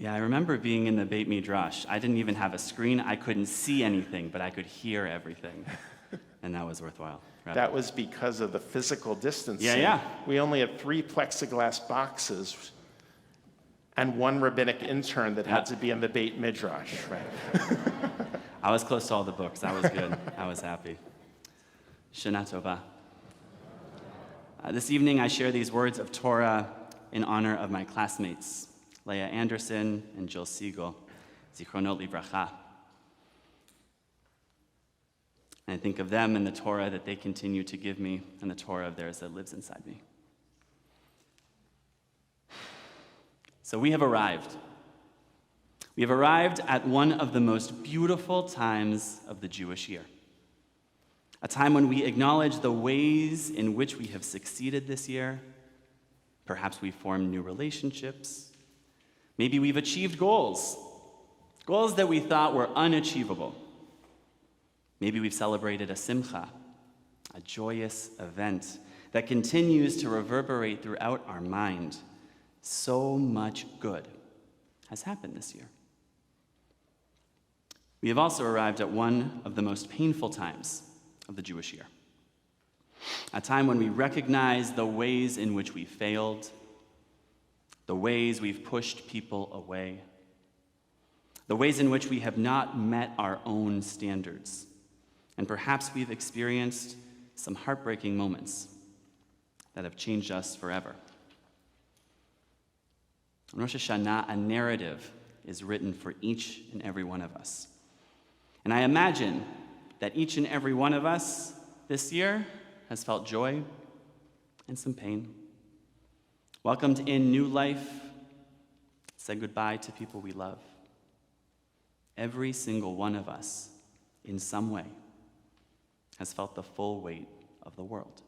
Yeah, I remember being in the Beit Midrash. I didn't even have a screen. I couldn't see anything, but I could hear everything. And that was worthwhile. Right? That was because of the physical distancing. Yeah. We only had 3 plexiglass boxes and 1 rabbinic intern that had to be in the Beit Midrash. Right? I was close to all the books. That was good. I was happy. Shana Tova. This evening, I share these words of Torah in honor of my classmates, Leah Anderson and Jill Siegel, Zichronot Livracha. And I think of them and the Torah that they continue to give me and the Torah of theirs that lives inside me. So we have arrived. We have arrived at one of the most beautiful times of the Jewish year. A time when we acknowledge the ways in which we have succeeded this year. Perhaps we've formed new relationships. Maybe we've achieved goals that we thought were unachievable. Maybe we've celebrated a simcha, a joyous event that continues to reverberate throughout our mind. So much good has happened this year. We have also arrived at one of the most painful times of the Jewish year. A time when we recognize the ways in which we failed, the ways we've pushed people away, the ways in which we have not met our own standards, and perhaps we've experienced some heartbreaking moments that have changed us forever. On Rosh Hashanah, a narrative is written for each and every one of us. And I imagine that each and every one of us this year has felt joy and some pain, welcomed in new life, said goodbye to people we love. Every single one of us, in some way, has felt the full weight of the world.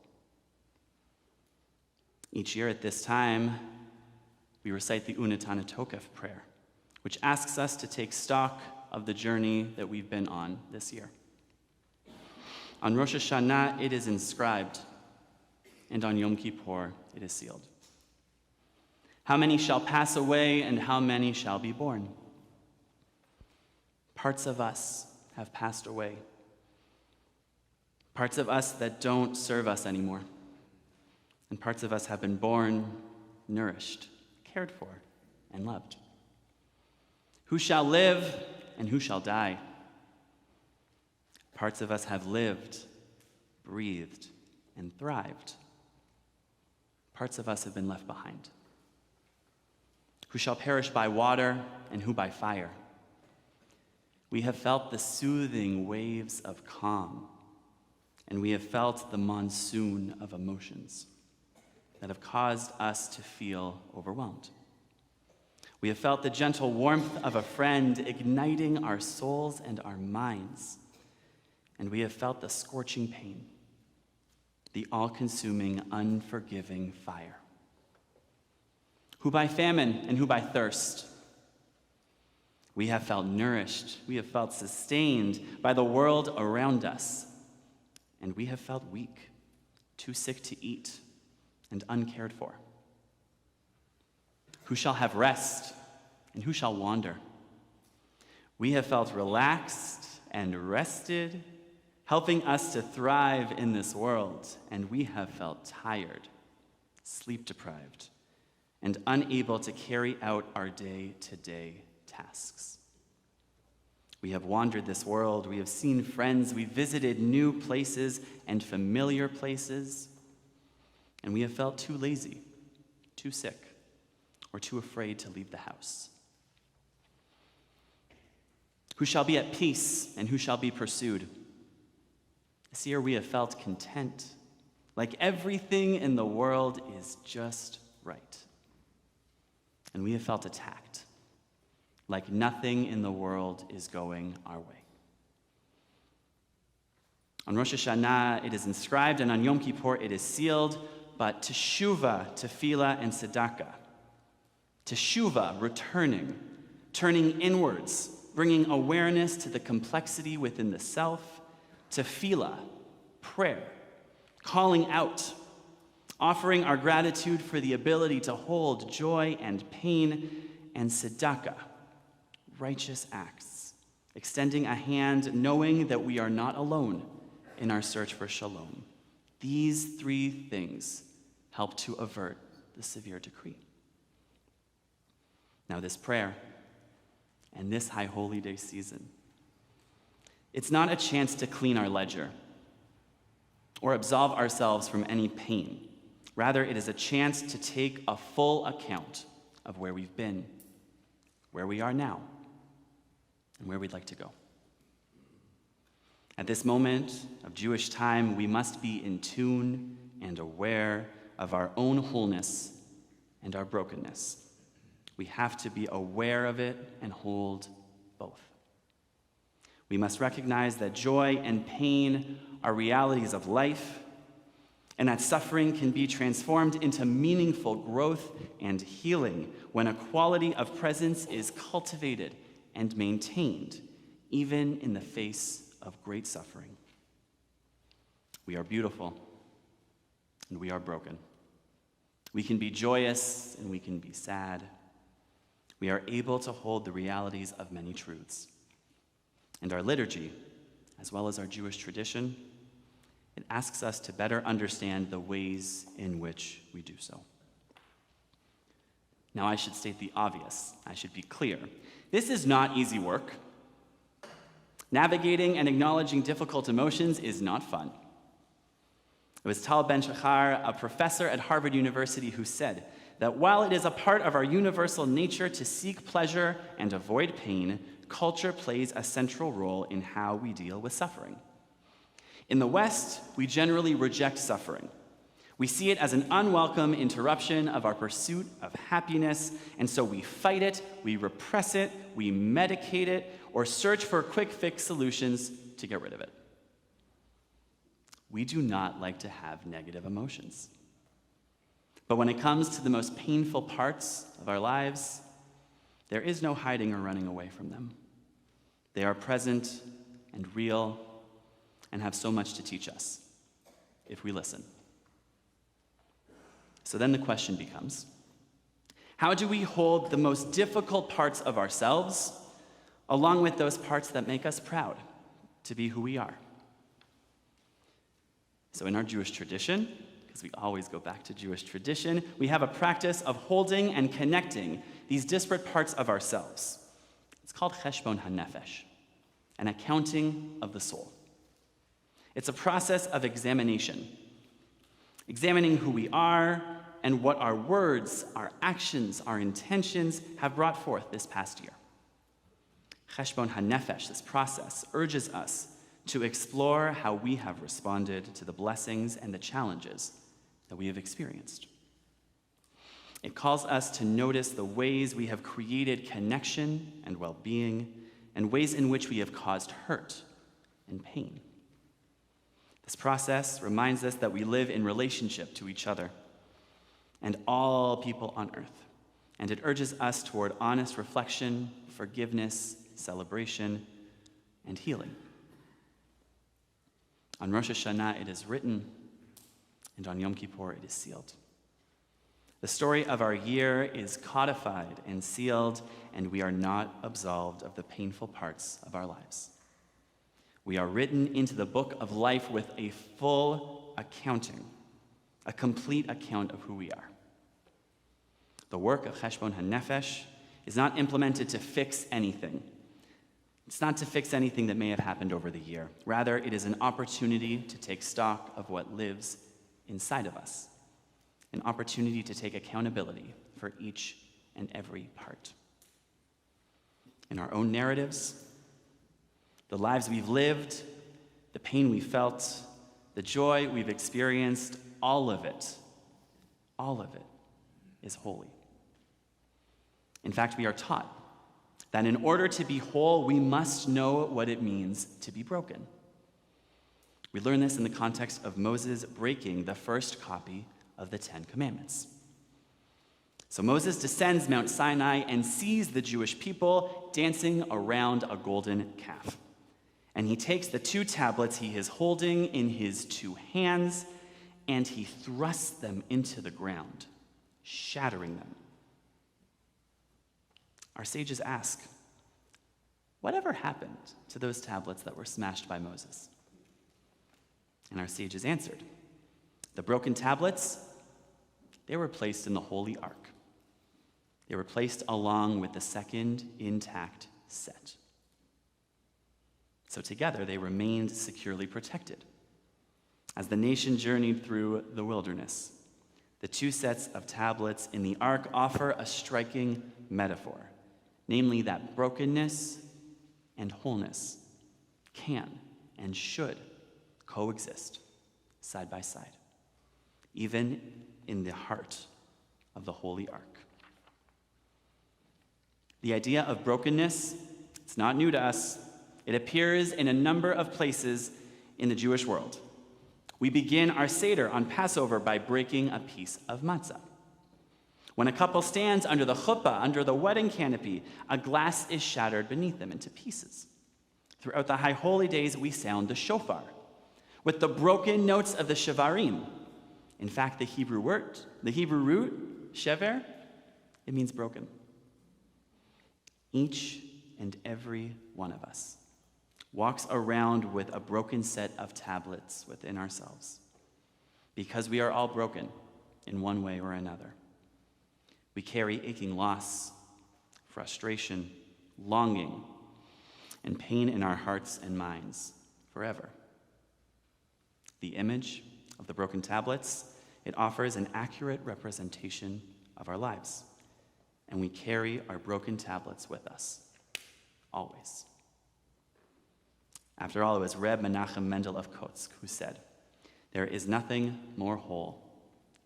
Each year at this time, we recite the Unetana Tokef prayer, which asks us to take stock of the journey that we've been on this year. On Rosh Hashanah, it is inscribed, and on Yom Kippur, it is sealed. How many shall pass away, and how many shall be born? Parts of us have passed away. Parts of us that don't serve us anymore. And parts of us have been born, nourished, cared for, and loved. Who shall live, and who shall die? Parts of us have lived, breathed, and thrived. Parts of us have been left behind. Who shall perish by water, and who by fire? We have felt the soothing waves of calm, and we have felt the monsoon of emotions that have caused us to feel overwhelmed. We have felt the gentle warmth of a friend igniting our souls and our minds. And we have felt the scorching pain, the all-consuming, unforgiving fire. Who by famine and who by thirst? We have felt nourished, we have felt sustained by the world around us, and we have felt weak, too sick to eat, and uncared for. Who shall have rest, and who shall wander? We have felt relaxed and rested, helping us to thrive in this world, and we have felt tired, sleep-deprived, and unable to carry out our day-to-day tasks. We have wandered this world, we have seen friends, we visited new places and familiar places, and we have felt too lazy, too sick, or too afraid to leave the house. Who shall be at peace, and who shall be pursued? This year we have felt content, like everything in the world is just right. And we have felt attacked, like nothing in the world is going our way. On Rosh Hashanah, it is inscribed, and on Yom Kippur, it is sealed, but teshuvah, tefillah, and tzedakah. Teshuvah, returning, turning inwards, bringing awareness to the complexity within the self. Tefillah, prayer, calling out, offering our gratitude for the ability to hold joy and pain and tzedakah, righteous acts, extending a hand knowing that we are not alone in our search for shalom. These three things help to avert the severe decree. Now this prayer and this High Holy Day season, it's not a chance to clean our ledger or absolve ourselves from any pain. Rather, it is a chance to take a full account of where we've been, where we are now, and where we'd like to go. At this moment of Jewish time, we must be in tune and aware of our own wholeness and our brokenness. We have to be aware of it and hold both. We must recognize that joy and pain are realities of life, and that suffering can be transformed into meaningful growth and healing when a quality of presence is cultivated and maintained, even in the face of great suffering. We are beautiful, and we are broken. We can be joyous, and we can be sad. We are able to hold the realities of many truths. And our liturgy, as well as our Jewish tradition, it asks us to better understand the ways in which we do so. Now, I should state the obvious. I should be clear. This is not easy work. Navigating and acknowledging difficult emotions is not fun. It was Tal Ben-Shachar, a professor at Harvard University, who said that while it is a part of our universal nature to seek pleasure and avoid pain, culture plays a central role in how we deal with suffering. In the West, we generally reject suffering. We see it as an unwelcome interruption of our pursuit of happiness, and so we fight it, we repress it, we medicate it, or search for quick fix solutions to get rid of it. We do not like to have negative emotions. But when it comes to the most painful parts of our lives, there is no hiding or running away from them. They are present and real and have so much to teach us if we listen. So then the question becomes, how do we hold the most difficult parts of ourselves along with those parts that make us proud to be who we are? So in our Jewish tradition, because we always go back to Jewish tradition, we have a practice of holding and connecting these disparate parts of ourselves. It's called cheshbon hanefesh, an accounting of the soul. It's a process of examination, examining who we are and what our words, our actions, our intentions have brought forth this past year. Cheshbon hanefesh, this process, urges us to explore how we have responded to the blessings and the challenges that we have experienced. It calls us to notice the ways we have created connection and well-being, and ways in which we have caused hurt and pain. This process reminds us that we live in relationship to each other and all people on earth, and it urges us toward honest reflection, forgiveness, celebration, and healing. On Rosh Hashanah, it is written, and on Yom Kippur, it is sealed. The story of our year is codified and sealed, and we are not absolved of the painful parts of our lives. We are written into the book of life with a full accounting, a complete account of who we are. The work of Cheshbon HaNefesh is not implemented to fix anything. It's not to fix anything that may have happened over the year. Rather, it is an opportunity to take stock of what lives inside of us, an opportunity to take accountability for each and every part. In our own narratives, the lives we've lived, the pain we felt, the joy we've experienced, all of it is holy. In fact, we are taught that in order to be whole, we must know what it means to be broken. We learn this in the context of Moses breaking the first copy of the Ten Commandments. So Moses descends Mount Sinai and sees the Jewish people dancing around a golden calf. And he takes the two tablets he is holding in his two hands, and he thrusts them into the ground, shattering them. our sages ask, whatever happened to those tablets that were smashed by Moses? And our sages answered, the broken tablets, they were placed in the Holy Ark. They were placed along with the second intact set. So together they remained securely protected. As the nation journeyed through the wilderness, the two sets of tablets in the ark offer a striking metaphor, namely that brokenness and wholeness can and should coexist side by side, even in the heart of the Holy Ark. The idea of brokenness, it's not new to us. It appears in a number of places in the Jewish world. We begin our Seder on Passover by breaking a piece of matzah. When a couple stands under the chuppah, under the wedding canopy, a glass is shattered beneath them into pieces. Throughout the high holy days, we sound the shofar with the broken notes of the shavarim. In fact, the Hebrew root, shever, it means broken. Each and every one of us walks around with a broken set of tablets within ourselves because we are all broken in one way or another. We carry aching loss, frustration, longing, and pain in our hearts and minds forever. The image of the broken tablets, it offers an accurate representation of our lives, and we carry our broken tablets with us, always. After all, it was Reb Menachem Mendel of Kotsk who said, there is nothing more whole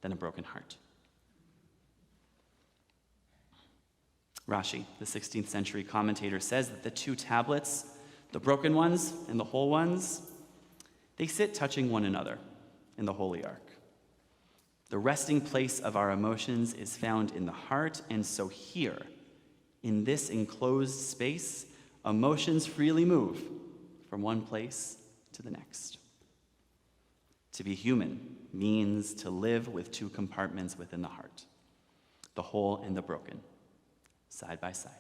than a broken heart. Rashi, the 16th century commentator, says that the two tablets, the broken ones and the whole ones, they sit touching one another in the Holy Ark. The resting place of our emotions is found in the heart, and so here, in this enclosed space, emotions freely move from one place to the next. To be human means to live with two compartments within the heart, the whole and the broken, side by side.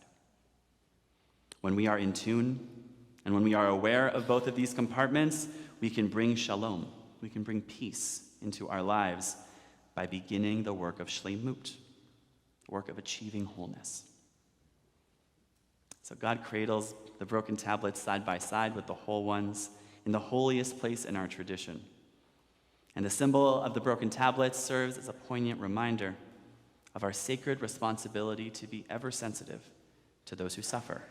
When we are in tune, and when we are aware of both of these compartments, we can bring shalom, we can bring peace into our lives by beginning the work of shleimut, the work of achieving wholeness. So God cradles the broken tablets side by side with the whole ones in the holiest place in our tradition. And the symbol of the broken tablets serves as a poignant reminder of our sacred responsibility to be ever sensitive to those who suffer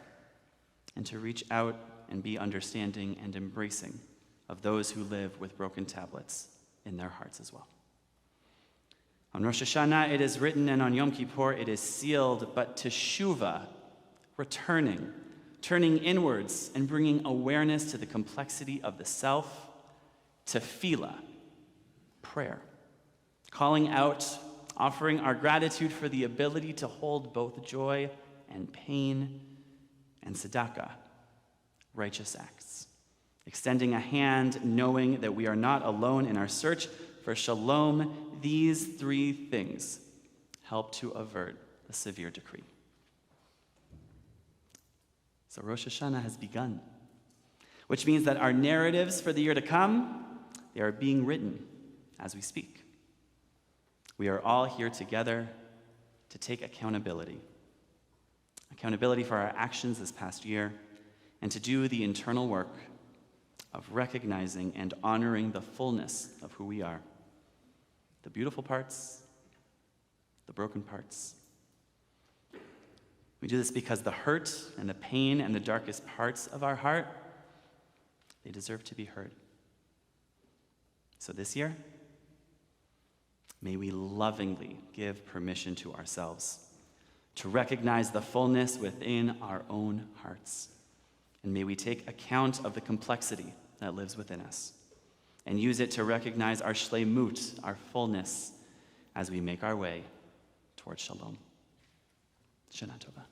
and to reach out and be understanding and embracing of those who live with broken tablets in their hearts as well. On Rosh Hashanah it is written, and on Yom Kippur it is sealed, but teshuvah, returning, turning inwards and bringing awareness to the complexity of the self, tefillah, prayer, calling out, offering our gratitude for the ability to hold both joy and pain, and tzedakah, righteous acts, extending a hand, knowing that we are not alone in our search for shalom. These three things help to avert a severe decree. So Rosh Hashanah has begun, which means that our narratives for the year to come, they are being written as we speak. We are all here together to take accountability for our actions this past year, and to do the internal work of recognizing and honoring the fullness of who we are, the beautiful parts, the broken parts. We do this because the hurt and the pain and the darkest parts of our heart, they deserve to be heard. So this year, may we lovingly give permission to ourselves to recognize the fullness within our own hearts. And may we take account of the complexity that lives within us and use it to recognize our shleimut, our fullness, as we make our way towards shalom. Shana Tova.